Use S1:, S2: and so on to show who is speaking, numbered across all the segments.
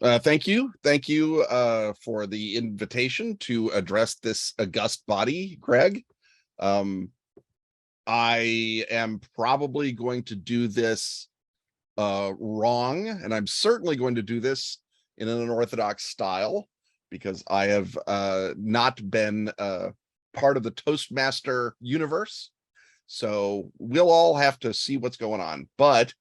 S1: Thank you. Thank you for the invitation to address this august body, Greg. Um, I am probably going to do this wrong, and I'm certainly going to do this in an unorthodox style because I have not been part of the Toastmaster universe. So we'll all have to see what's going on. But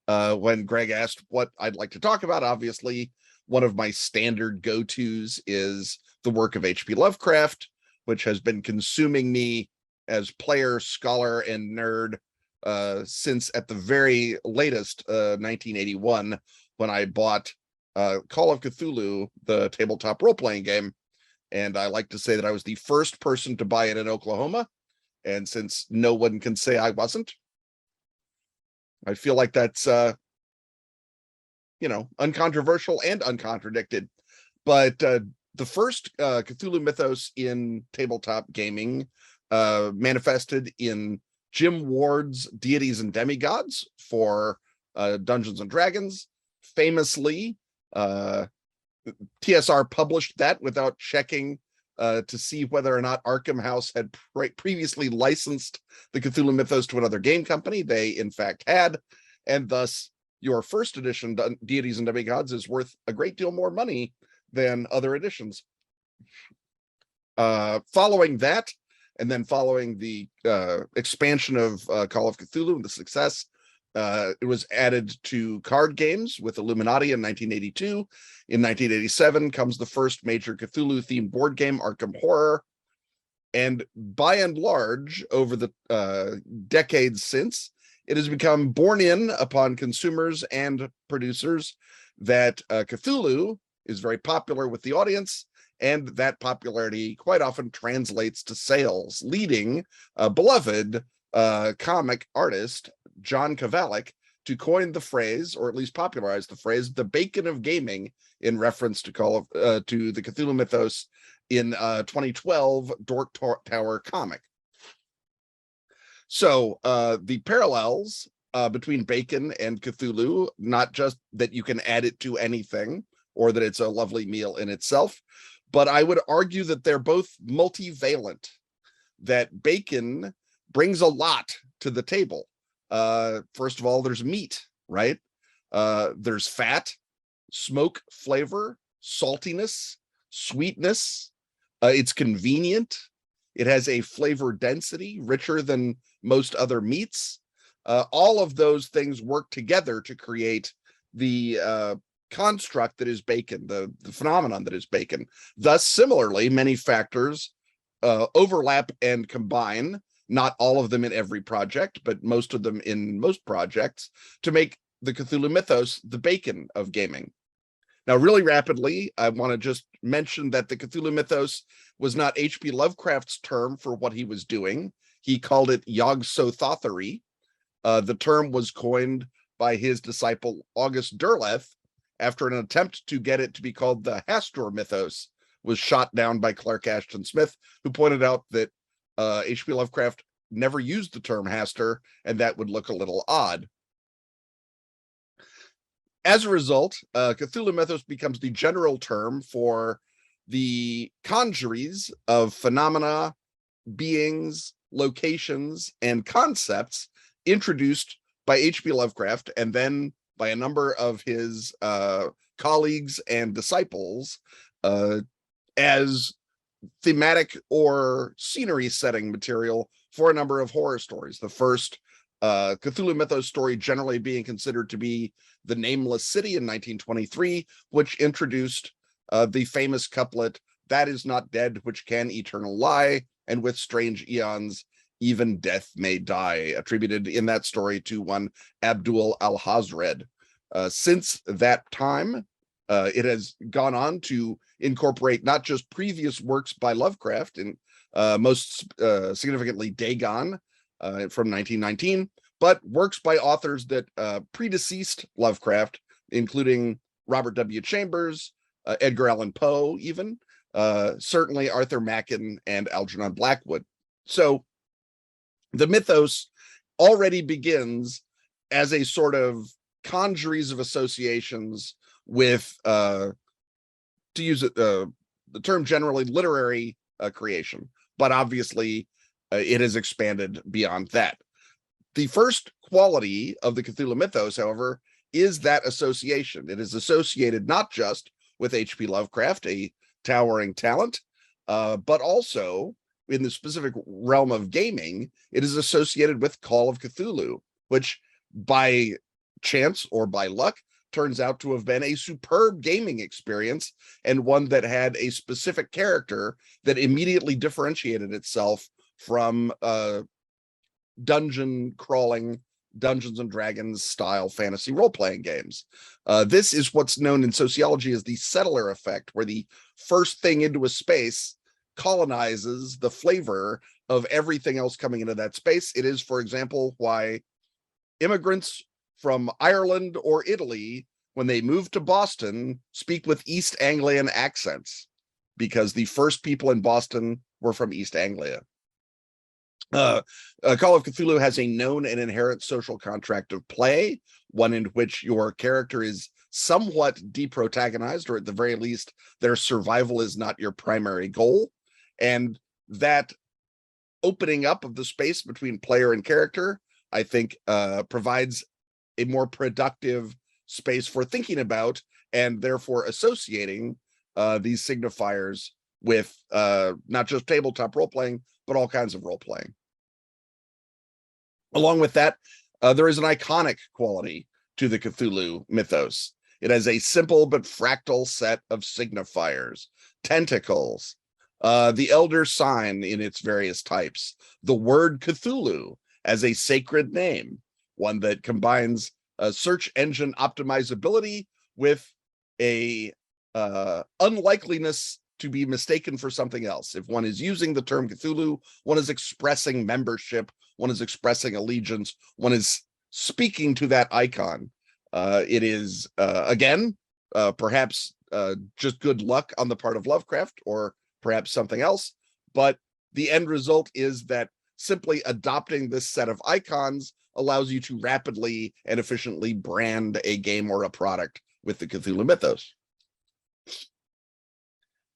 S1: when Greg asked what I'd like to talk about, obviously, one of my standard go-tos is the work of H.P. Lovecraft, which has been consuming me as player, scholar, and nerd since at the very latest 1981, when I bought Call of Cthulhu, the tabletop role-playing game. And I like to say that I was the first person to buy it in Oklahoma. And since no one can say I wasn't, I feel like that's uncontroversial and uncontradicted. But the first Cthulhu Mythos in tabletop gaming manifested in Jim Ward's Deities and Demigods for Dungeons and Dragons. Famously, TSR published that without checking to see whether or not Arkham House had previously licensed the Cthulhu Mythos to another game company. They, in fact, had, and thus your first edition, Deities and Demigods, is worth a great deal more money than other editions. Following that, and then following the expansion of Call of Cthulhu and the success, it was added to card games with Illuminati in 1982. In 1987 comes the first major Cthulhu-themed board game, Arkham Horror. And by and large, over the decades since, it has become borne in upon consumers and producers that Cthulhu is very popular with the audience, and that popularity quite often translates to sales, leading beloved comic artist John Kovalic to coin the phrase, or at least popularize the phrase, the bacon of gaming, in reference to to the Cthulhu Mythos in 2012 Dork Tower comic. So the parallels between bacon and Cthulhu, not just that you can add it to anything or that it's a lovely meal in itself, but I would argue that they're both multivalent, that bacon brings a lot to the table. First of all, there's meat, right? There's fat, smoke flavor, saltiness, sweetness. It's convenient. It has a flavor density richer than most other meats. All of those things work together to create the construct that is bacon, the phenomenon that is bacon. Thus, similarly, many factors overlap and combine, not all of them in every project, but most of them in most projects, to make the Cthulhu Mythos the bacon of gaming. Now, really rapidly, I want to just mention that the Cthulhu Mythos was not H.P. Lovecraft's term for what he was doing. He called it Yog-Sothothery. The term was coined by his disciple August Derleth after an attempt to get it to be called the Hastur Mythos was shot down by Clark Ashton Smith, who pointed out that H.P. Lovecraft never used the term Hastur, and that would look a little odd. As a result, Cthulhu Mythos becomes the general term for the conjuries of phenomena, beings, locations, and concepts introduced by H.P. Lovecraft and then by a number of his colleagues and disciples as thematic or scenery setting material for a number of horror stories. The first Cthulhu Mythos story generally being considered to be The Nameless City in 1923, which introduced the famous couplet, "That is not dead which can eternal lie, and with strange eons even death may die," attributed in that story to one Abdul al-Hazred. Since that time, it has gone on to incorporate not just previous works by Lovecraft, and most significantly Dagon from 1919, but works by authors that predeceased Lovecraft, including Robert W. Chambers, Edgar Allan Poe, even, certainly Arthur Machen and Algernon Blackwood. So the mythos already begins as a sort of congeries of associations with, to use the term generally, literary creation, but obviously it has expanded beyond that. The first quality of the Cthulhu Mythos, however, is that association. It is associated not just with H.P. Lovecraft, a towering talent, but also in the specific realm of gaming, it is associated with Call of Cthulhu, which by chance or by luck turns out to have been a superb gaming experience, and one that had a specific character that immediately differentiated itself from dungeon crawling, Dungeons and Dragons style fantasy role-playing games. This is what's known in sociology as the settler effect, where the first thing into a space colonizes the flavor of everything else coming into that space. It is, for example, why immigrants from Ireland or Italy, when they move to Boston, speak with East Anglian accents, because the first people in Boston were from East Anglia. Call of Cthulhu has a known and inherent social contract of play, one in which your character is somewhat deprotagonized, or at the very least, their survival is not your primary goal. And that opening up of the space between player and character, I think, provides a more productive space for thinking about and therefore associating these signifiers with not just tabletop role-playing, but all kinds of role-playing. Along with that, there is an iconic quality to the Cthulhu mythos. It has a simple but fractal set of signifiers, tentacles, the elder sign in its various types, the word Cthulhu as a sacred name, one that combines search engine optimizability with a unlikeliness to be mistaken for something else. If one is using the term Cthulhu, one is expressing membership, one is expressing allegiance, one is speaking to that icon. It is, again, perhaps just good luck on the part of Lovecraft, or perhaps something else, but the end result is that simply adopting this set of icons allows you to rapidly and efficiently brand a game or a product with the Cthulhu mythos.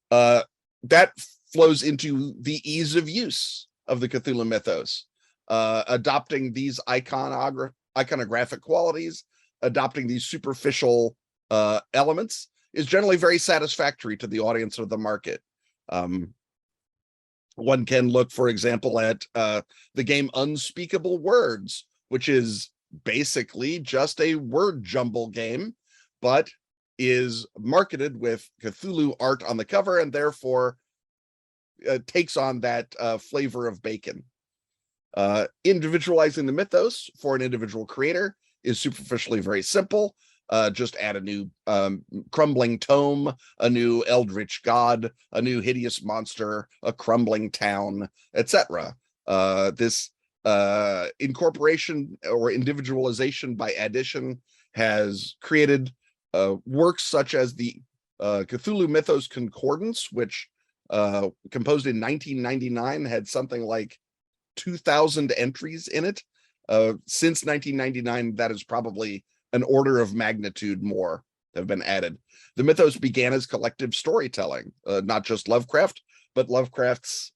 S1: That flows into the ease of use of the Cthulhu mythos. Adopting these iconographic qualities, adopting these superficial elements is generally very satisfactory to the audience or the market. One can look, for example, at the game Unspeakable Words, which is basically just a word jumble game, but is marketed with Cthulhu art on the cover, and therefore takes on that flavor of bacon. Individualizing the mythos for an individual creator is superficially very simple. Just add a new crumbling tome, a new eldritch god, a new hideous monster, a crumbling town, etc. This incorporation or individualization by addition has created works such as the Cthulhu Mythos Concordance, which composed in 1999, had something like 2,000 entries in it. Since 1999, that is probably an order of magnitude more have been added. The mythos began as collective storytelling, not just Lovecraft, but Lovecraft's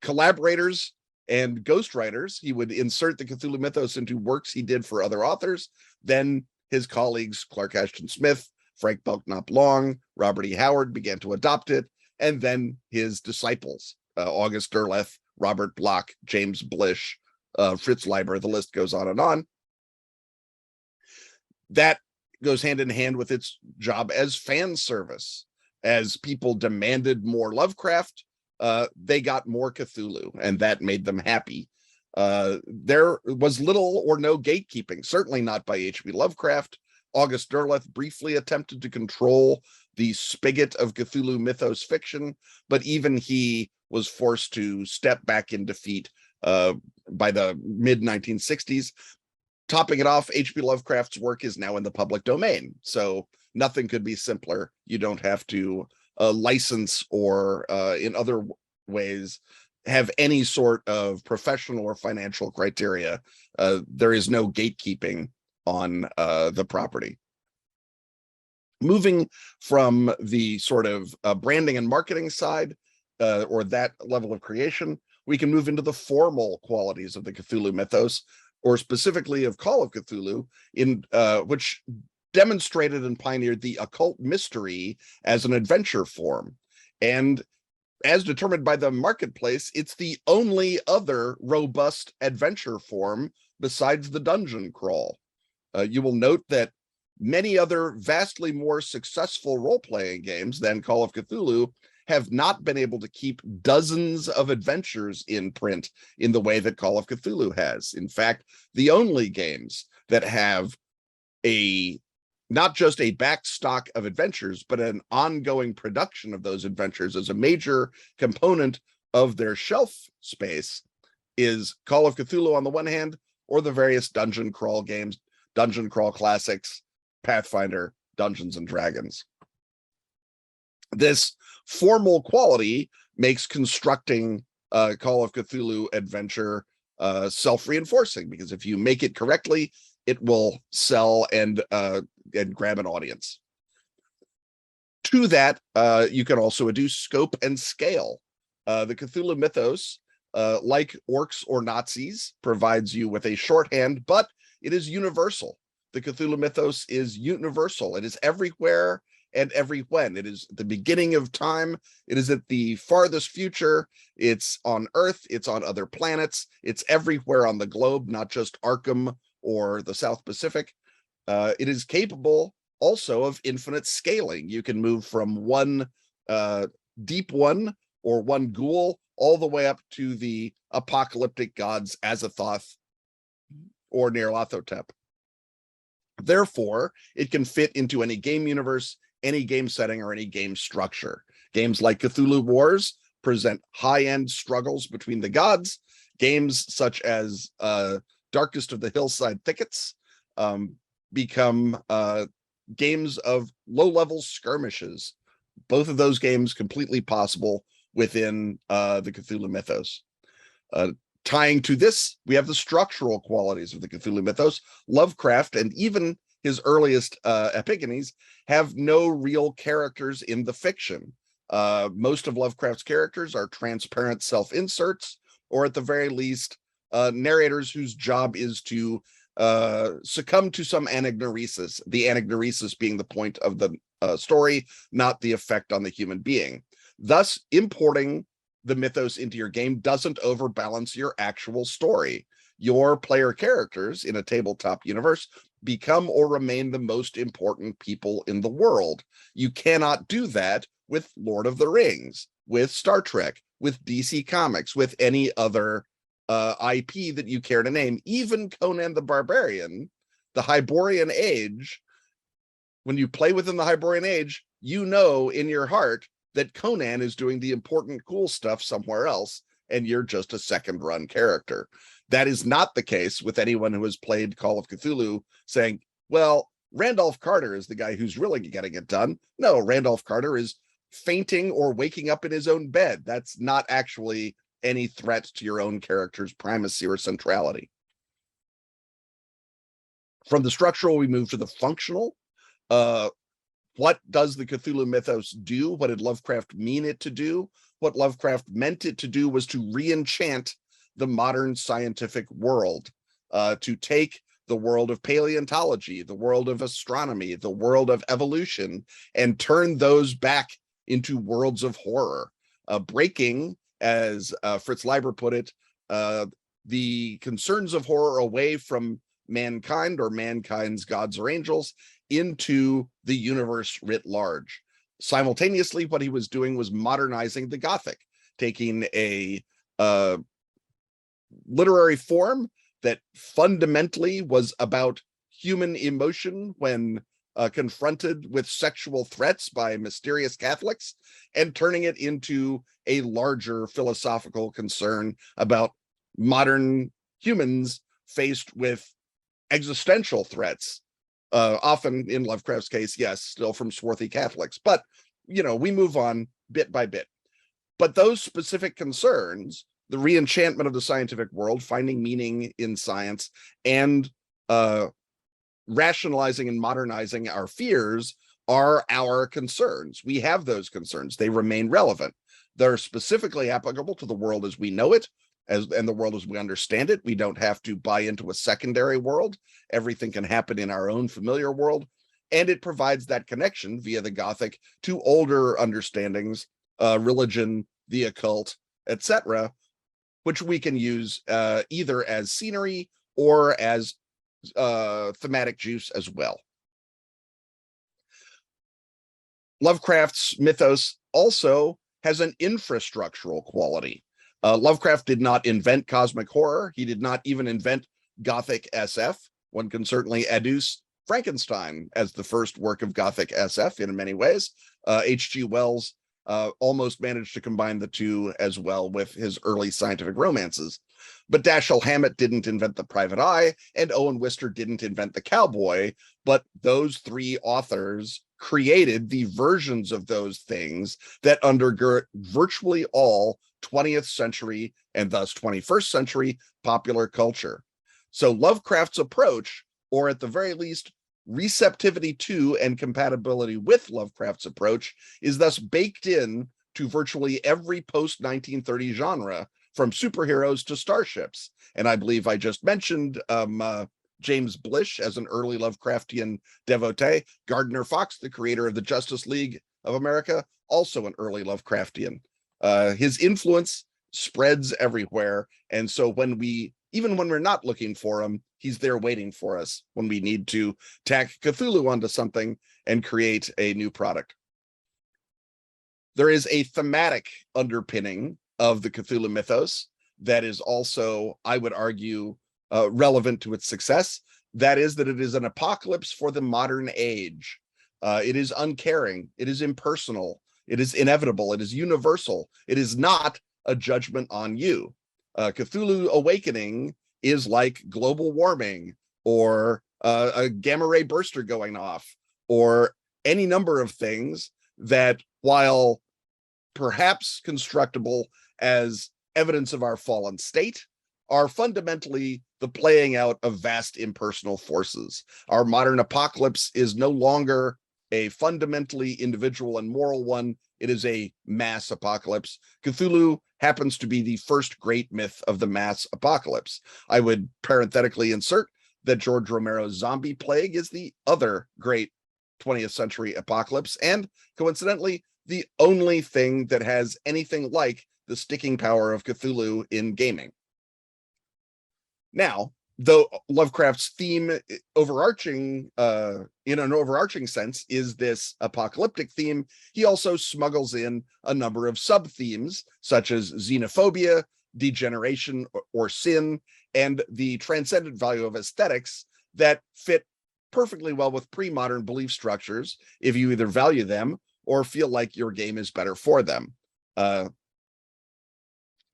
S1: collaborators and ghostwriters. He would insert the Cthulhu mythos into works he did for other authors. Then his colleagues, Clark Ashton Smith, Frank Belknap Long, Robert E. Howard, began to adopt it. And then his disciples, August Derleth, Robert Bloch, James Blish, Fritz Leiber, the list goes on and on. That goes hand in hand with its job as fan service. As people demanded more Lovecraft, they got more Cthulhu, and that made them happy. There was little or no gatekeeping, certainly not by H.P. Lovecraft. August Derleth briefly attempted to control the spigot of Cthulhu mythos fiction, but even he was forced to step back in defeat by the mid-1960s. Topping it off, H.P. Lovecraft's work is now in the public domain, so nothing could be simpler. You don't have to license or in other ways have any sort of professional or financial criteria. There is no gatekeeping on the property. Moving from the sort of branding and marketing side, or that level of creation, we can move into the formal qualities of the Cthulhu mythos, or specifically of Call of Cthulhu, in which demonstrated and pioneered the occult mystery as an adventure form. And as determined by the marketplace, it's the only other robust adventure form besides the dungeon crawl. You will note that many other vastly more successful role-playing games than Call of Cthulhu have not been able to keep dozens of adventures in print in the way that Call of Cthulhu has. In fact, the only games that have not just a back stock of adventures, but an ongoing production of those adventures as a major component of their shelf space is Call of Cthulhu on the one hand, or the various dungeon crawl games, dungeon crawl classics, Pathfinder, Dungeons and Dragons. This formal quality makes constructing Call of Cthulhu adventure self-reinforcing, because if you make it correctly, it will sell and grab an audience. To that, you can also adduce scope and scale. The Cthulhu mythos, like orcs or Nazis, provides you with a shorthand, but it is universal. The Cthulhu mythos is universal. It is everywhere and every when. It is the beginning of time. It is at the farthest future. It's on Earth. It's on other planets. It's everywhere on the globe, not just Arkham or the South Pacific. It is capable also of infinite scaling. You can move from one deep one or one ghoul all the way up to the apocalyptic gods Azathoth or Nyarlathotep. Therefore, it can fit into any game universe, any game setting, or any game structure. Games like Cthulhu Wars present high-end struggles between the gods. Games such as Darkest of the Hillside Thickets become games of low-level skirmishes. Both of those games completely possible within the Cthulhu mythos. Tying to this, we have the structural qualities of the Cthulhu mythos. Lovecraft and even his earliest epigones have no real characters in the fiction. Most of Lovecraft's characters are transparent self-inserts, or at the very least, narrators whose job is to succumb to some anagnoresis, the anagnoresis being the point of the story, not the effect on the human being. Thus, importing the mythos into your game doesn't overbalance your actual story. Your player characters in a tabletop universe become or remain the most important people in the world. You cannot do that with Lord of the Rings, with Star Trek, with DC Comics, with any other IP that you care to name. Even Conan the Barbarian, the Hyborian Age, when you play within the Hyborian Age, you know in your heart that Conan is doing the important, cool stuff somewhere else, and you're just a second-run character. That is not the case with anyone who has played Call of Cthulhu saying, well, Randolph Carter is the guy who's really getting it done. No, Randolph Carter is fainting or waking up in his own bed. That's not actually any threat to your own character's primacy or centrality. From the structural, we move to the functional. What does the Cthulhu mythos do? What did Lovecraft mean it to do? What Lovecraft meant it to do was to re-enchant the modern scientific world, to take the world of paleontology, the world of astronomy, the world of evolution, and turn those back into worlds of horror, breaking, as Fritz Leiber put it, the concerns of horror away from mankind or mankind's gods or angels into the universe writ large. Simultaneously, what he was doing was modernizing the Gothic, taking a literary form that fundamentally was about human emotion when confronted with sexual threats by mysterious Catholics, and turning it into a larger philosophical concern about modern humans faced with existential threats, often in Lovecraft's case, yes, still from swarthy Catholics, but we move on bit by bit. But those specific concerns, the re-enchantment of the scientific world, finding meaning in science, and rationalizing and modernizing our fears, are our concerns. We have those concerns. They remain relevant. They're specifically applicable to the world as we know it, and the world as we understand it. We don't have to buy into a secondary world. Everything can happen in our own familiar world. And it provides that connection via the Gothic to older understandings, religion, the occult, etc., which we can use either as scenery or as thematic juice as well. Lovecraft's mythos also has an infrastructural quality. Lovecraft did not invent cosmic horror. He did not even invent Gothic SF. One can certainly adduce Frankenstein as the first work of Gothic SF in many ways. H.G. Wells almost managed to combine the two as well with his early scientific romances. But Dashiell Hammett didn't invent the private eye, and Owen Wister didn't invent the cowboy, but those three authors created the versions of those things that undergird virtually all 20th century and thus 21st century popular culture. So Lovecraft's approach, or at the very least, receptivity to and compatibility with Lovecraft's approach, is thus baked in to virtually every post-1930 genre, from superheroes to starships. And I believe I just mentioned James Blish as an early Lovecraftian devotee. Gardner Fox, the creator of the Justice League of America, also an early Lovecraftian. His influence spreads everywhere. And so even when we're not looking for him, he's there waiting for us when we need to tack Cthulhu onto something and create a new product. There is a thematic underpinning of the Cthulhu mythos that is also, I would argue, relevant to its success. That is that it is an apocalypse for the modern age. It is uncaring. It is impersonal. It is inevitable. It is universal. It is not a judgment on you. Cthulhu Awakening is like global warming or a gamma ray burster going off or any number of things that, while perhaps constructible as evidence of our fallen state, are fundamentally the playing out of vast impersonal forces. Our modern apocalypse is no longer a fundamentally individual and moral one. It is a mass apocalypse. Cthulhu happens to be the first great myth of the mass apocalypse. I would parenthetically insert that George Romero's Zombie Plague is the other great 20th century apocalypse, and coincidentally, the only thing that has anything like the sticking power of Cthulhu in gaming. Now, though Lovecraft's theme in an overarching sense is this apocalyptic theme, he also smuggles in a number of sub-themes such as xenophobia, degeneration or sin, and the transcendent value of aesthetics that fit perfectly well with pre-modern belief structures if you either value them or feel like your game is better for them.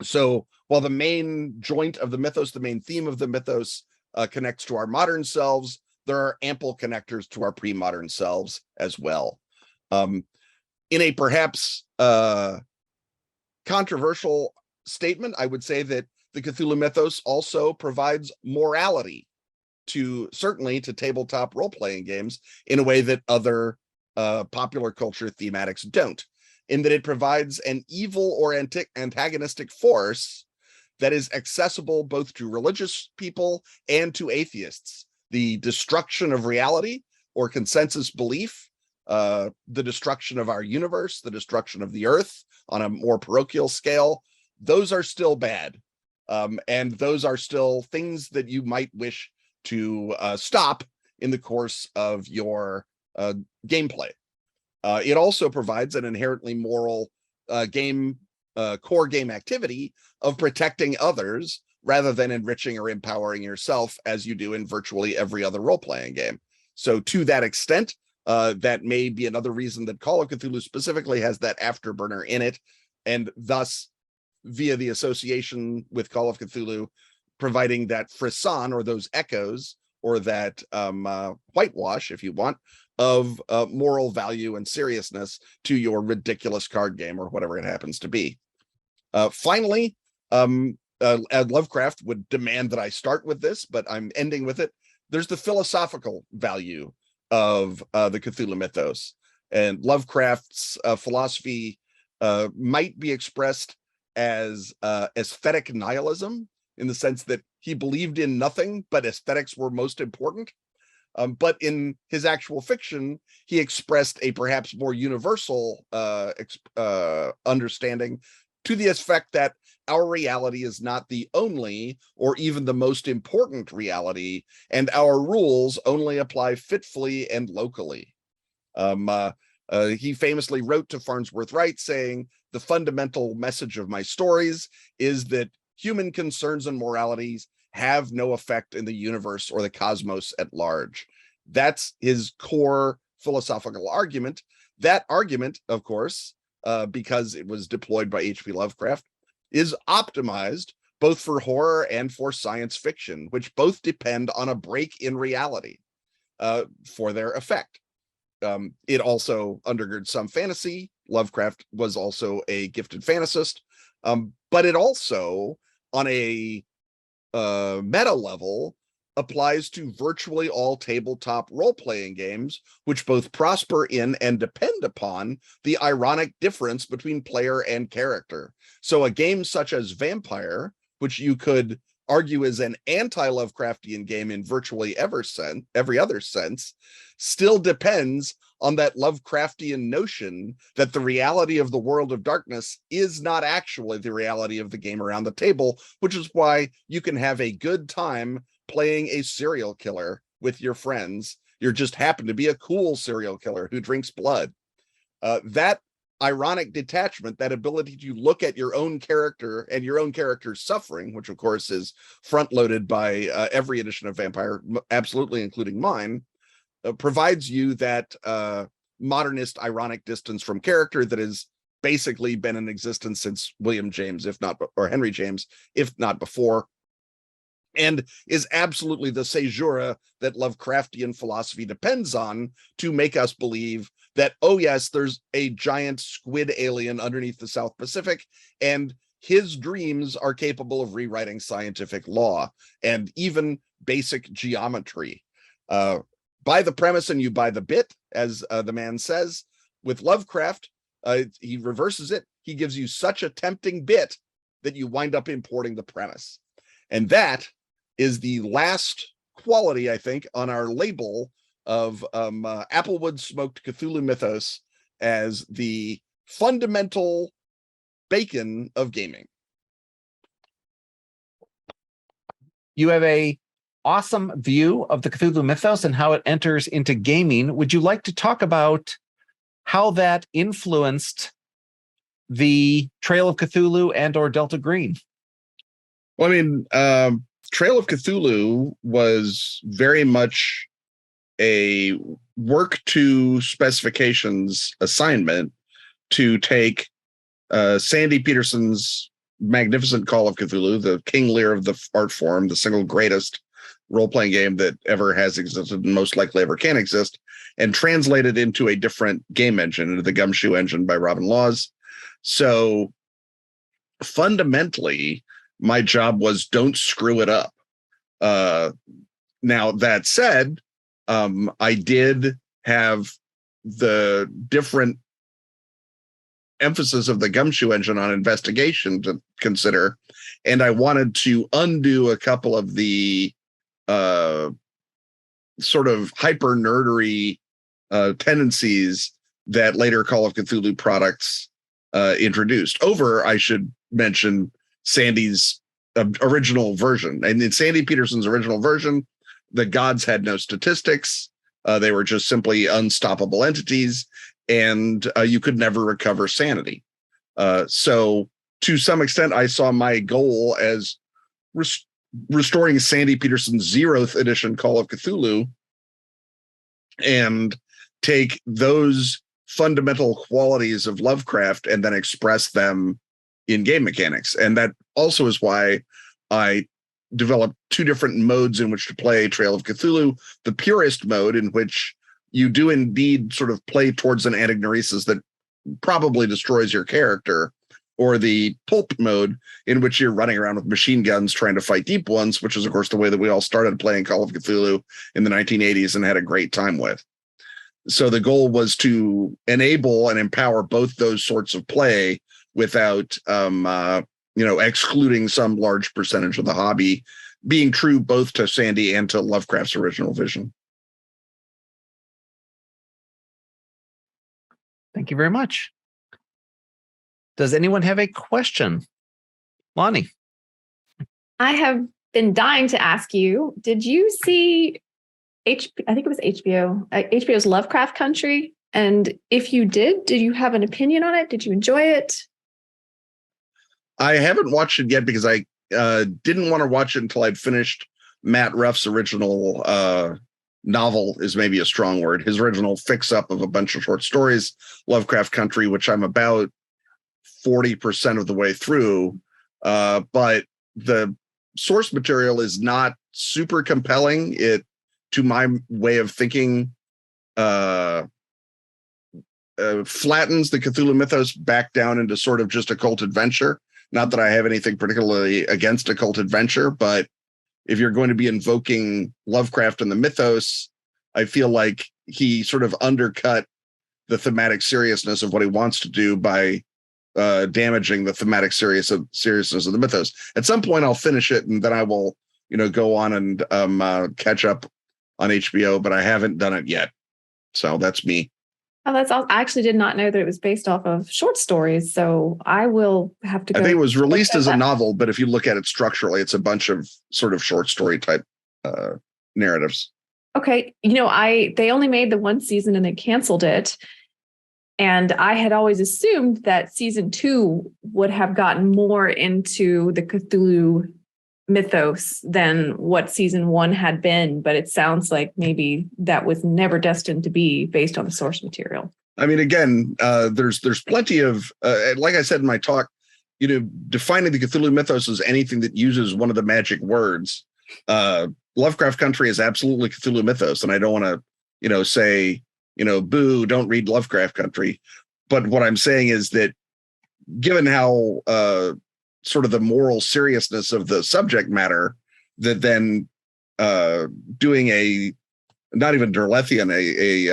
S1: So while the main joint of the mythos, the main theme of the mythos connects to our modern selves, there are ample connectors to our pre-modern selves as well. In a perhaps controversial statement, I would say that the Cthulhu mythos also provides morality certainly to tabletop role-playing games in a way that other popular culture thematics don't, in that it provides an evil or antagonistic force that is accessible both to religious people and to atheists. The destruction of reality or consensus belief, the destruction of our universe, the destruction of the earth on a more parochial scale, those are still bad. And those are still things that you might wish to stop in the course of your gameplay. It also provides an inherently moral core game activity of protecting others rather than enriching or empowering yourself as you do in virtually every other role-playing game. So to that extent, that may be another reason that Call of Cthulhu specifically has that afterburner in it, and thus, via the association with Call of Cthulhu, providing that frisson or those echoes or that whitewash, if you want, of moral value and seriousness to your ridiculous card game or whatever it happens to be. Finally, Lovecraft would demand that I start with this, but I'm ending with it. There's the philosophical value of the Cthulhu mythos. And Lovecraft's philosophy might be expressed as aesthetic nihilism, in the sense that he believed in nothing, but aesthetics were most important. But in his actual fiction, he expressed a perhaps more universal understanding, to the effect that our reality is not the only or even the most important reality, and our rules only apply fitfully and locally. He famously wrote to Farnsworth Wright saying, "The fundamental message of my stories is that human concerns and moralities have no effect in the universe or the cosmos at large." That's his core philosophical argument. That argument, of course, because it was deployed by H.P. Lovecraft, is optimized both for horror and for science fiction, which both depend on a break in reality for their effect. It also undergirds some fantasy. Lovecraft was also a gifted fantasist, but it also, on a meta level, applies to virtually all tabletop role-playing games, which both prosper in and depend upon the ironic difference between player and character. So a game such as Vampire, which you could argue is an anti-Lovecraftian game in virtually every other sense, still depends on that Lovecraftian notion that the reality of the world of darkness is not actually the reality of the game around the table, which is why you can have a good time playing a serial killer with your friends. You just happen to be a cool serial killer who drinks blood. That ironic detachment, that ability to look at your own character and your own character's suffering, which of course is front-loaded by every edition of Vampire, absolutely including mine, provides you that modernist ironic distance from character that has basically been in existence since William James, if not, or Henry James, if not before, and is absolutely the caesura that Lovecraftian philosophy depends on to make us believe that, oh yes, there's a giant squid alien underneath the South Pacific, and his dreams are capable of rewriting scientific law and even basic geometry. Buy the premise and you buy the bit, as the man says. With Lovecraft, he reverses it. He gives you such a tempting bit that you wind up importing the premise. And that is the last quality, I think, on our label of Applewood Smoked Cthulhu Mythos as the fundamental bacon of gaming.
S2: You have a awesome view of the Cthulhu Mythos and how it enters into gaming. Would you like to talk about how that influenced the Trail of Cthulhu and or Delta Green?
S1: Well, I mean, Trail of Cthulhu was very much a work to specifications assignment to take Sandy Peterson's magnificent Call of Cthulhu, the King Lear of the art form, the single greatest role-playing game that ever has existed and most likely ever can exist, and translate it into a different game engine, into the Gumshoe engine by Robin Laws. So fundamentally, my job was don't screw it up. Now, that said, I did have the different emphasis of the Gumshoe engine on investigation to consider, and I wanted to undo a couple of the sort of hyper nerdery tendencies that later Call of Cthulhu products introduced over, I should mention, Sandy's original version. And in Sandy Peterson's original version, the gods had no statistics. They were just simply unstoppable entities, and you could never recover sanity. So to some extent, I saw my goal as restoring Sandy Peterson's 0th edition Call of Cthulhu and take those fundamental qualities of Lovecraft and then express them in game mechanics. And that also is why I developed two different modes in which to play Trail of Cthulhu. The purist mode, in which you do indeed sort of play towards an anagnorisis that probably destroys your character, or the pulp mode, in which you're running around with machine guns trying to fight deep ones, which is, of course, the way that we all started playing Call of Cthulhu in the 1980s and had a great time with. So the goal was to enable and empower both those sorts of play without, excluding some large percentage of the hobby, being true both to Sandy and to Lovecraft's original vision.
S2: Thank you very much. Does anyone have a question? Lonnie.
S3: I have been dying to ask you, did you see I think it was HBO's Lovecraft Country? And if you did you have an opinion on it? Did you enjoy it?
S1: I haven't watched it yet because I didn't want to watch it until I'd finished Matt Ruff's original novel, is maybe a strong word. His original fix-up of a bunch of short stories, Lovecraft Country, which I'm about 40% of the way through. But the source material is not super compelling. It, to my way of thinking, flattens the Cthulhu mythos back down into sort of just occult adventure. Not that I have anything particularly against occult adventure, but if you're going to be invoking Lovecraft and the mythos, I feel like he sort of undercut the thematic seriousness of what he wants to do by damaging the thematic seriousness of the mythos. At some point, I'll finish it, and then I will, go on and catch up on HBO, but I haven't done it yet. So that's me.
S3: Oh, that's all. I actually did not know that it was based off of short stories, so I will have to go.
S1: I think it was released as a novel, but if you look at it structurally, it's a bunch of sort of short story type narratives.
S3: Okay. They only made the one season and they canceled it. And I had always assumed that season 2 would have gotten more into the Cthulhu mythos than what season 1 had been, but it sounds like maybe that was never destined to be based on the source material.
S1: I mean, again, there's plenty of, like I said in my talk, defining the Cthulhu mythos as anything that uses one of the magic words. Lovecraft Country is absolutely Cthulhu mythos, and I don't want to, say, boo, don't read Lovecraft Country. But what I'm saying is that given how sort of the moral seriousness of the subject matter, that then doing a, not even Derlethian, a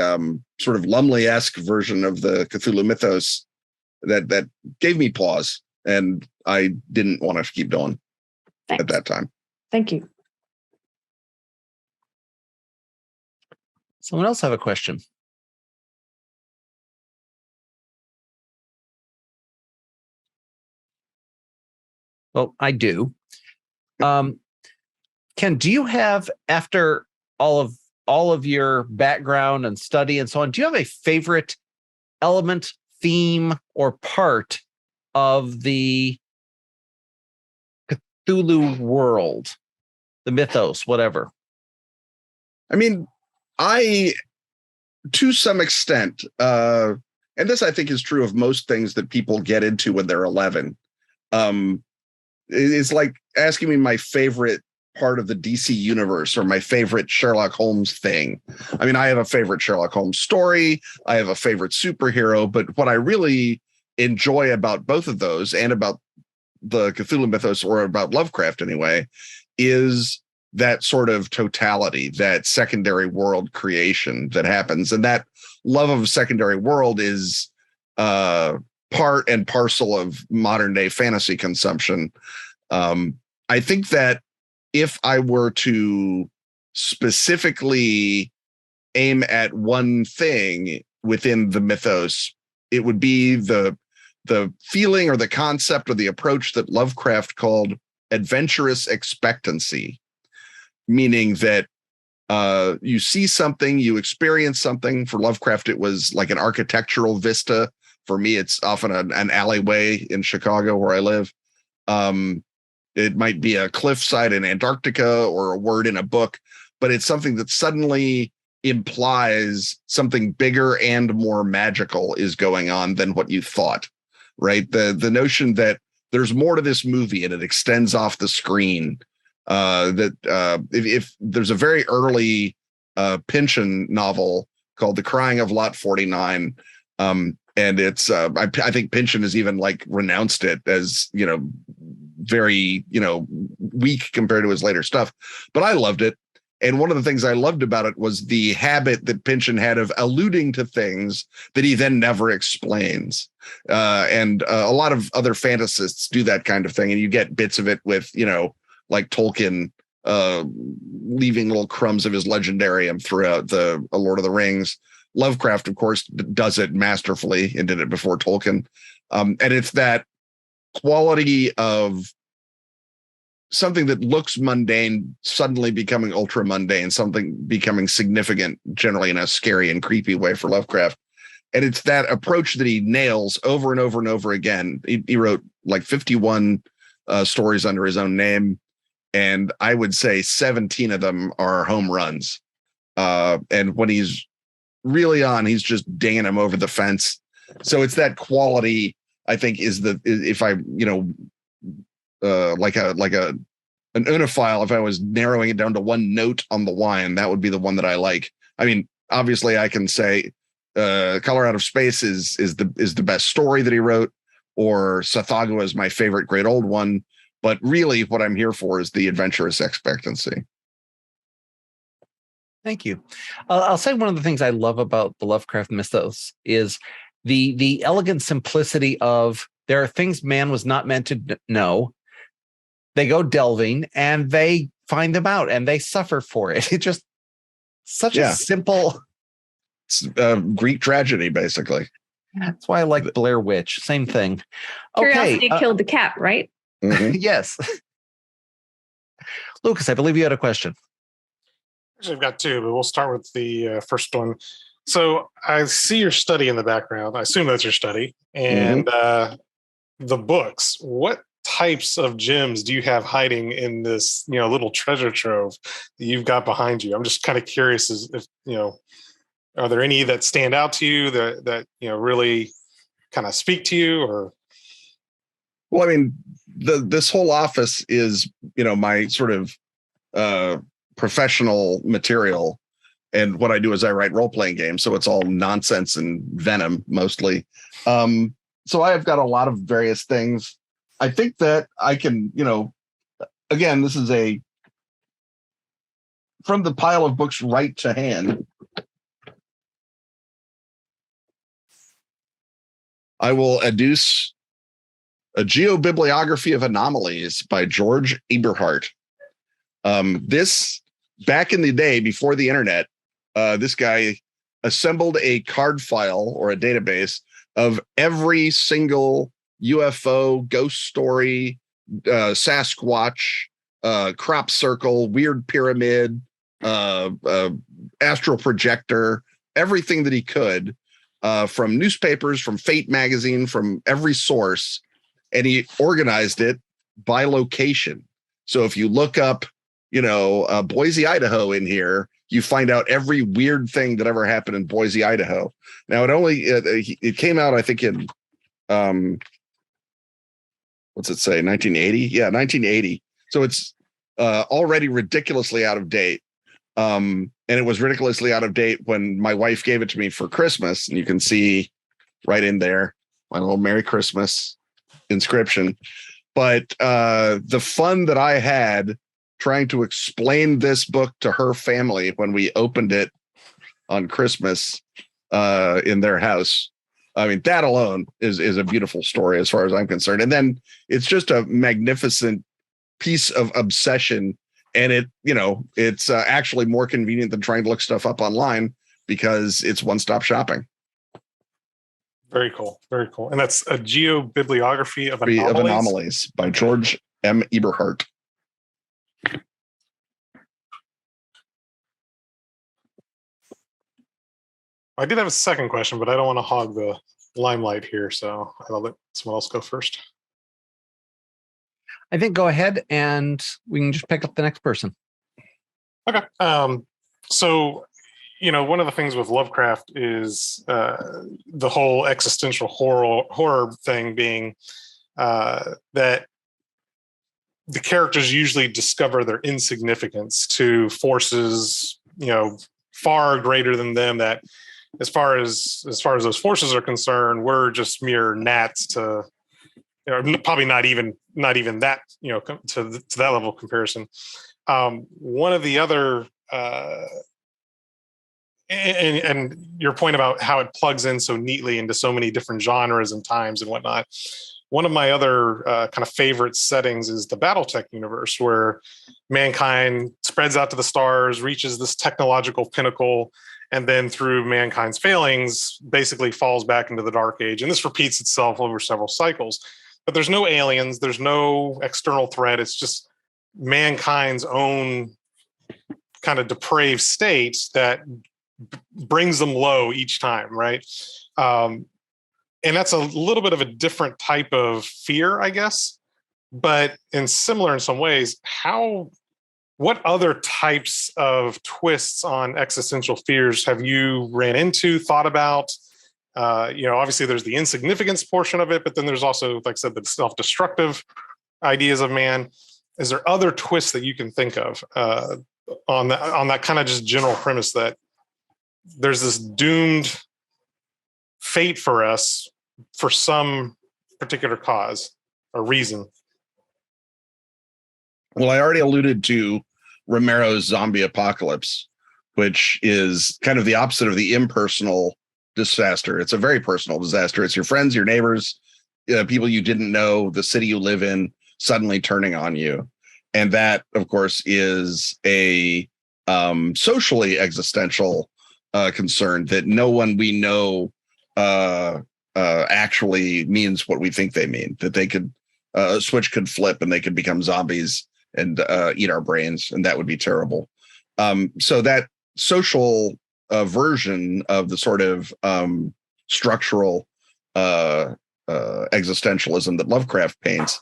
S1: sort of Lumley-esque version of the Cthulhu mythos, that gave me pause, and I didn't want to keep going. Thanks. At that time.
S3: Thank you.
S2: Someone else have a question? Well, I do. Ken, do you have, after all of your background and study and so on, do you have a favorite element, theme, or part of the Cthulhu world, the mythos, whatever?
S1: I mean, to some extent, and this I think is true of most things that people get into when they're 11. It's like asking me my favorite part of the DC universe or my favorite Sherlock Holmes thing. I mean, I have a favorite Sherlock Holmes story. I have a favorite superhero, but what I really enjoy about both of those, and about the Cthulhu mythos, or about Lovecraft anyway, is that sort of totality, that secondary world creation that happens. And that love of a secondary world is part and parcel of modern day fantasy consumption. I think that if I were to specifically aim at one thing within the mythos, it would be the feeling or the concept or the approach that Lovecraft called adventurous expectancy, meaning that you see something, you experience something. For Lovecraft, it was like an architectural vista. For me, it's often an alleyway in Chicago where I live. It might be a cliffside in Antarctica or a word in a book, but it's something that suddenly implies something bigger and more magical is going on than what you thought, right? The notion that there's more to this movie and it extends off the screen. If there's a very early Pynchon novel called The Crying of Lot 49, and it's I think Pynchon has even like renounced it as very weak compared to his later stuff, but I loved it. And one of the things I loved about it was the habit that Pynchon had of alluding to things that he then never explains. And a lot of other fantasists do that kind of thing. And you get bits of it with, like Tolkien leaving little crumbs of his legendarium throughout the Lord of the Rings. Lovecraft, of course, does it masterfully and did it before Tolkien. And it's that quality of something that looks mundane suddenly becoming ultra mundane, something becoming significant, generally in a scary and creepy way for Lovecraft. And it's that approach that he nails over and over and over again. He wrote like 51 stories under his own name, and I would say 17 of them are home runs. And when he's really on, he's just dinging them over the fence. So it's that quality, I think, if I, like an Unophile, if I was narrowing it down to one note on the wine, that would be the one that I like. I mean, obviously I can say Color Out of Space is the best story that he wrote, or Sathagua is my favorite great old one. But really what I'm here for is the adventurous expectancy.
S2: Thank you. I'll say one of the things I love about the Lovecraft mythos is the elegant simplicity of there are things man was not meant to know. They go delving and they find them out and they suffer for it. It's just such a simple
S1: Greek tragedy, basically.
S2: That's why I like Blair Witch. Same thing.
S3: Curiosity killed the cat, right?
S1: Mm-hmm.
S2: Yes. Lucas, I believe you had a question.
S4: Actually, I've got two, but we'll start with the first one. So I see your study in the background. I assume that's your study. And the books. What types of gems do you have hiding in this, little treasure trove that you've got behind you? I'm just kind of curious if are there any that stand out to you that really kind of speak to you? Or
S1: well, I mean, this whole office is, my sort of professional material. And what I do is I write role-playing games. So it's all nonsense and venom mostly. So I have got a lot of various things. I think that I can, again, this is from the pile of books right to hand. I will adduce a geobibliography of anomalies by George Eberhardt. This, back in the day before the internet, this guy assembled a card file or a database of every single UFO, ghost story, Sasquatch, crop circle, weird pyramid, astral projector, everything that he could, from newspapers, from Fate magazine, from every source, and he organized it by location. So if you look up, Boise, Idaho in here, you find out every weird thing that ever happened in Boise, Idaho. Now it came out, I think, in what's it say, 1980? Yeah, 1980. So it's already ridiculously out of date. And it was ridiculously out of date when my wife gave it to me for Christmas. And you can see right in there my little Merry Christmas inscription. But the fun that I had trying to explain this book to her family when we opened it on Christmas in their house. I mean, that alone is a beautiful story as far as I'm concerned. And then it's just a magnificent piece of obsession. And it's actually more convenient than trying to look stuff up online because it's one-stop shopping.
S4: Very cool. Very cool. And that's a geobibliography of
S1: anomalies by George M. Eberhardt.
S4: I did have a second question, but I don't want to hog the limelight here, so I'll let someone else go first.
S2: I think go ahead and we can just pick up the next person.
S4: Okay. So, one of the things with Lovecraft is the whole existential horror thing being that the characters usually discover their insignificance to forces, far greater than them, that as far as those forces are concerned, we're just mere gnats to, probably not even that, to that level of comparison. One of the other and your point about how it plugs in so neatly into so many different genres and times and whatnot. One of my other kind of favorite settings is the BattleTech universe, where mankind spreads out to the stars, reaches this technological pinnacle, and then through mankind's failings, basically falls back into the Dark Age. And this repeats itself over several cycles. But there's no aliens, there's no external threat. It's just mankind's own kind of depraved states that brings them low each time, right? And that's a little bit of a different type of fear, I guess, but similar in some ways. What other types of twists on existential fears have you ran into, thought about? Obviously there's the insignificance portion of it, but then there's also, like I said, the self-destructive ideas of man. Is there other twists that you can think of on that kind of just general premise that there's this doomed fate for us for some particular cause or reason?
S1: Well, I already alluded to Romero's zombie apocalypse, which is kind of the opposite of the impersonal disaster. It's a very personal disaster. It's your friends, your neighbors, people you didn't know, the city you live in suddenly turning on you. And that, of course, is a socially existential concern that no one we know actually means what we think they mean, that they could a switch could flip and they could become zombies and eat our brains, and that would be terrible. So that social version of the sort of structural existentialism that Lovecraft paints,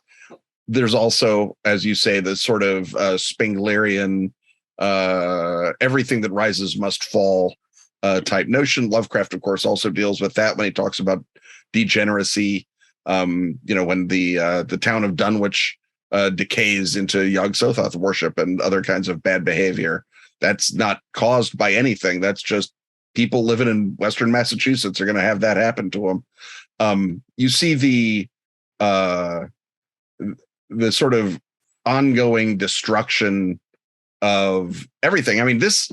S1: there's also, as you say, this sort of Spenglerian everything that rises must fall type notion. Lovecraft, of course, also deals with that when he talks about degeneracy. When the town of Dunwich decays into Yog-Sothoth worship and other kinds of bad behavior, that's not caused by anything. That's just people living in Western Massachusetts are going to have that happen to them. You see the sort of ongoing destruction of everything. I mean, this,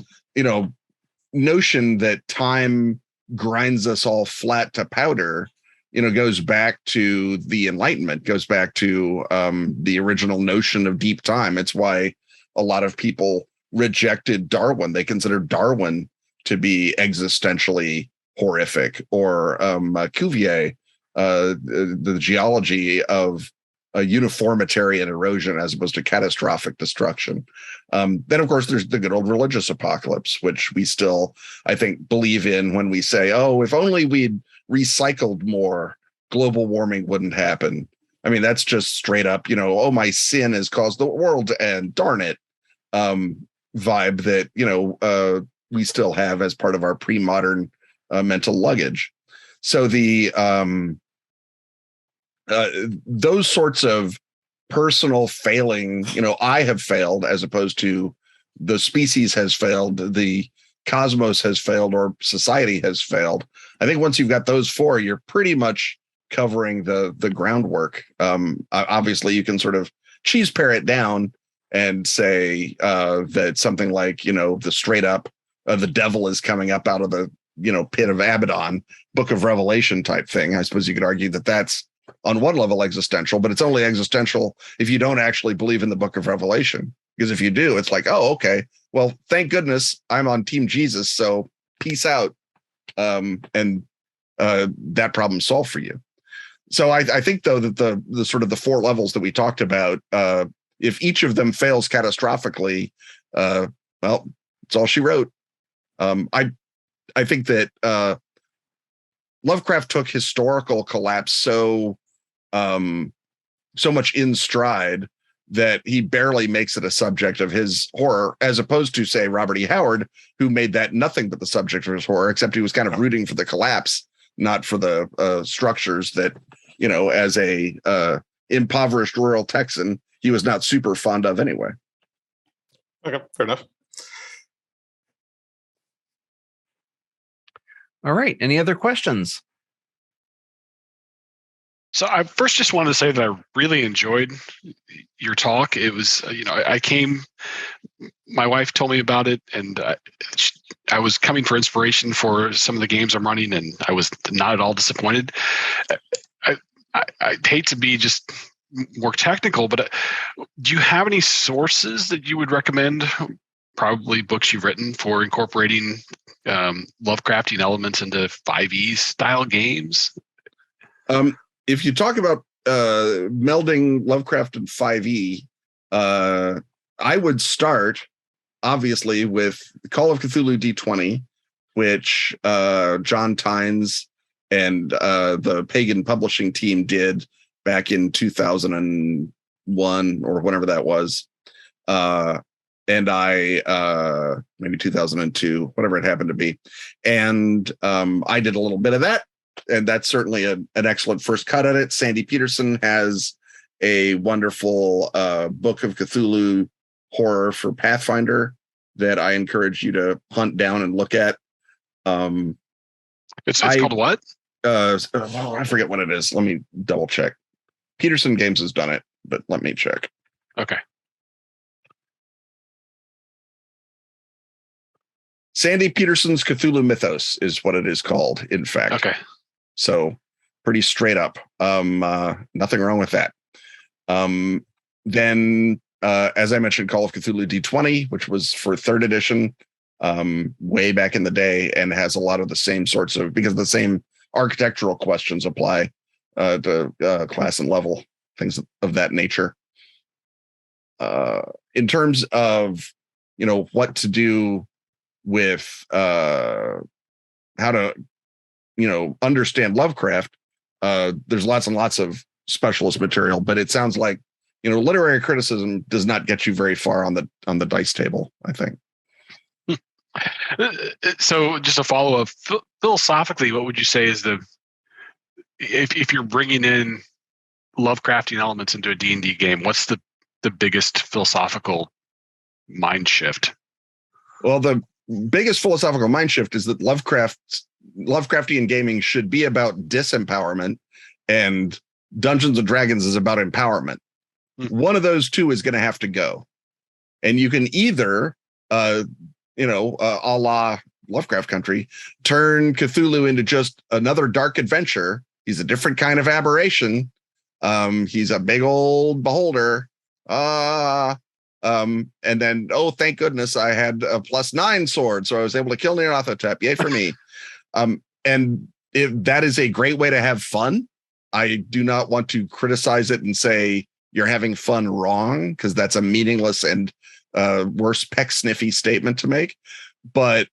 S1: notion that time grinds us all flat to powder, goes back to the Enlightenment, goes back to the original notion of deep time. It's why a lot of people rejected Darwin. They considered Darwin to be existentially horrific, or Cuvier, the geology of a uniformitarian erosion as opposed to catastrophic destruction. Then, of course, there's the good old religious apocalypse, which we still, I think, believe in when we say, oh, if only we'd recycled more, global warming wouldn't happen. I mean, that's just straight up, oh, my sin has caused the world to end, darn it, vibe that, we still have as part of our pre-modern mental luggage. So those sorts of personal failing, I have failed as opposed to the species has failed, the cosmos has failed, or society has failed. I think once you've got those four, you're pretty much covering the groundwork. Obviously, you can sort of cheese pare it down and say that something like, the straight up, the devil is coming up out of the, pit of Abaddon, Book of Revelation type thing. I suppose you could argue that that's on one level existential, but it's only existential if you don't actually believe in the Book of Revelation. Because if you do, it's like, oh, okay, well, thank goodness I'm on Team Jesus, so peace out. And that problem solved for you. So I think, though, that the sort of the four levels that we talked about, if each of them fails catastrophically, well, it's all she wrote. I think that Lovecraft took historical collapse so much in stride that he barely makes it a subject of his horror, as opposed to, say, Robert E. Howard, who made that nothing but the subject of his horror, except he was kind of rooting for the collapse, not for the structures that, as a impoverished rural Texan, he was not super fond of anyway.
S4: Okay, fair enough.
S2: All right. Any other questions?
S5: So I first just wanted to say that I really enjoyed your talk. It was, my wife told me about it, and I was coming for inspiration for some of the games I'm running, and I was not at all disappointed. I'd hate to be just more technical, but do you have any sources that you would recommend? Probably books you've written for incorporating Lovecraftian elements into 5e style games.
S1: If you talk about melding Lovecraft and 5e, I would start obviously with Call of Cthulhu D20, which John Tynes and the Pagan Publishing team did back in 2001 or whenever that was. And I maybe 2002, whatever it happened to be. And I did a little bit of that. And that's certainly an excellent first cut at it. Sandy Peterson has a wonderful Book of Cthulhu horror for Pathfinder that I encourage you to hunt down and look at.
S5: It's called what?
S1: I forget what it is. Let me double check. Peterson Games has done it, but let me check.
S5: Okay.
S1: Sandy Peterson's Cthulhu Mythos is what it is called, in fact.
S5: Okay.
S1: So pretty straight up. Nothing wrong with that. Then, as I mentioned, Call of Cthulhu D20, which was for 3rd edition, way back in the day, and has a lot of the same sorts of, because the same architectural questions apply to class and level, things of that nature. In terms of, what to do with how to, understand Lovecraft, there's lots and lots of specialist material, but it sounds like, literary criticism does not get you very far on the dice table, I think.
S5: So just a follow-up, philosophically, what would you say is if you're bringing in Lovecraftian elements into a D&D game, what's the biggest philosophical mind shift?
S1: Well, the biggest philosophical mind shift is that Lovecraftian gaming should be about disempowerment, and Dungeons and Dragons is about empowerment. Mm-hmm. One of those two is going to have to go. And you can either, a la Lovecraft Country, turn Cthulhu into just another dark adventure. He's a different kind of aberration. He's a big old beholder. And then, thank goodness I had a +9 sword, so I was able to kill Nyarlathotep. Yay for me. And if that is a great way to have fun, I do not want to criticize it and say you're having fun wrong, because that's a meaningless and worse peck sniffy statement to make. But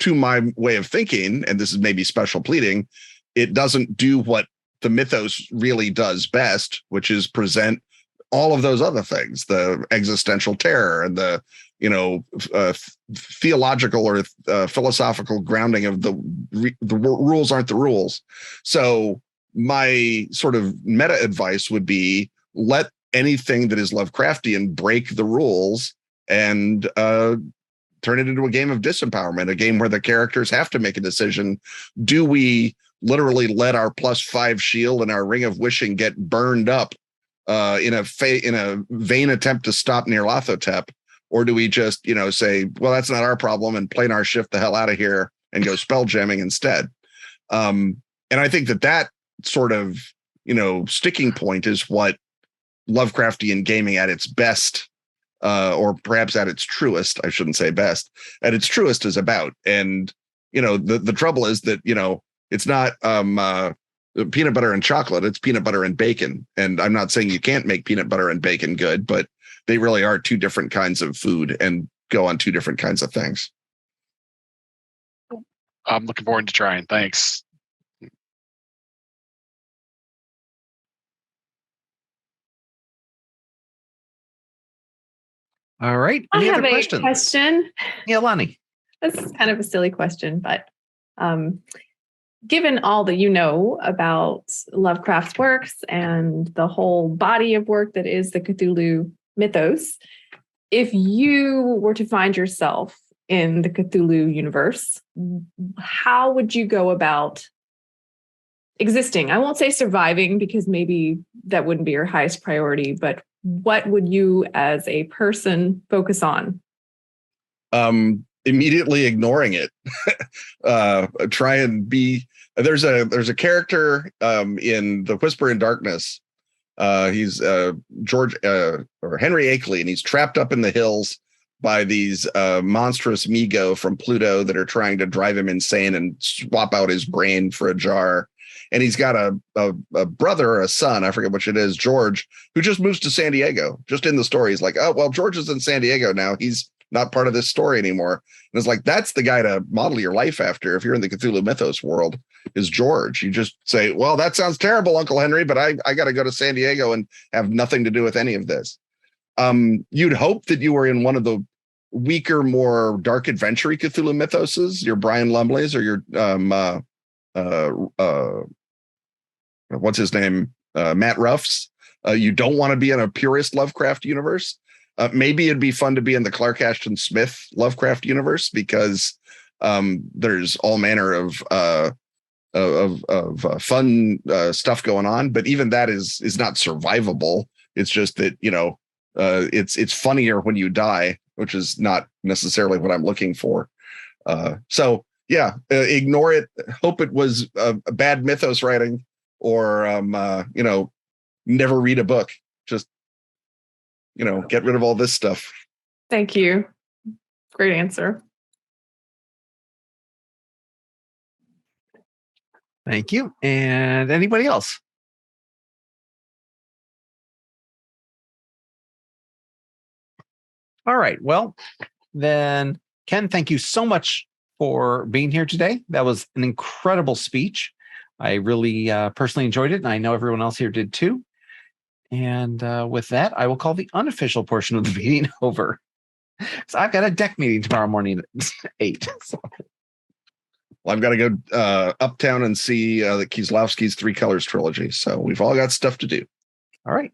S1: to my way of thinking, and this is maybe special pleading, it doesn't do what the mythos really does best, which is present all of those other things, the existential terror and the theological or philosophical grounding of the rules aren't the rules. So my sort of meta advice would be, let anything that is Lovecraftian break the rules and turn it into a game of disempowerment, a game where the characters have to make a decision. Do we literally let our +5 shield and our ring of wishing get burned up in a vain attempt to stop Nyarlathotep? Or do we just, say, well, that's not our problem, and planar shift the hell out of here and go spell jamming instead? And I think that sort of, sticking point is what Lovecraftian gaming at its best, or perhaps at its truest, I shouldn't say best, at its truest is about. And, the trouble is that, it's not peanut butter and chocolate, it's peanut butter and bacon. And I'm not saying you can't make peanut butter and bacon good, but they really are two different kinds of food and go on two different kinds of things.
S5: I'm looking forward to trying. Thanks.
S2: All right.
S3: I
S2: Any
S3: have
S2: other
S3: a
S2: questions?
S3: question.
S2: Yeah, Lonnie.
S3: This is kind of a silly question, but given all that you know about Lovecraft's works and the whole body of work that is the Cthulhu Mythos, if you were to find yourself in the Cthulhu universe, how would you go about existing? I won't say surviving because maybe that wouldn't be your highest priority, but what would you as a person focus on?
S1: Immediately ignoring it. Try and be. There's a character in The Whisper in Darkness. He's George or Henry Akeley, and he's trapped up in the hills by these monstrous Migo from Pluto that are trying to drive him insane and swap out his brain for a jar. And he's got a brother or a son, I forget which it is, George, who just moves to San Diego. Just in the story, he's like, oh, well, George is in San Diego now. He's not part of this story anymore. And it's like, that's the guy to model your life after. If you're in the Cthulhu Mythos world, is George. You just say, well, that sounds terrible, Uncle Henry, but I got to go to San Diego and have nothing to do with any of this. You'd hope that you were in one of the weaker, more dark adventure-y Cthulhu Mythoses, your Brian Lumley's or your what's his name? Matt Ruff's. You don't want to be in a purist Lovecraft universe. Maybe it'd be fun to be in the Clark Ashton Smith Lovecraft universe because there's all manner of fun stuff going on. But even that is not survivable. It's just that, it's funnier when you die, which is not necessarily what I'm looking for. So yeah, ignore it. Hope it was a bad mythos writing, or never read a book. Just get rid of all this stuff.
S3: Thank you. Great answer.
S2: Thank you. And anybody else? All right. Well, then, Ken, thank you so much for being here today. That was an incredible speech. I really personally enjoyed it, and I know everyone else here did too. And with that, I will call the unofficial portion of the meeting over. So I've got a deck meeting tomorrow morning at 8. So.
S1: Well, I've got to go uptown and see the Kieslowski's Three Colors trilogy. So we've all got stuff to do.
S2: All right.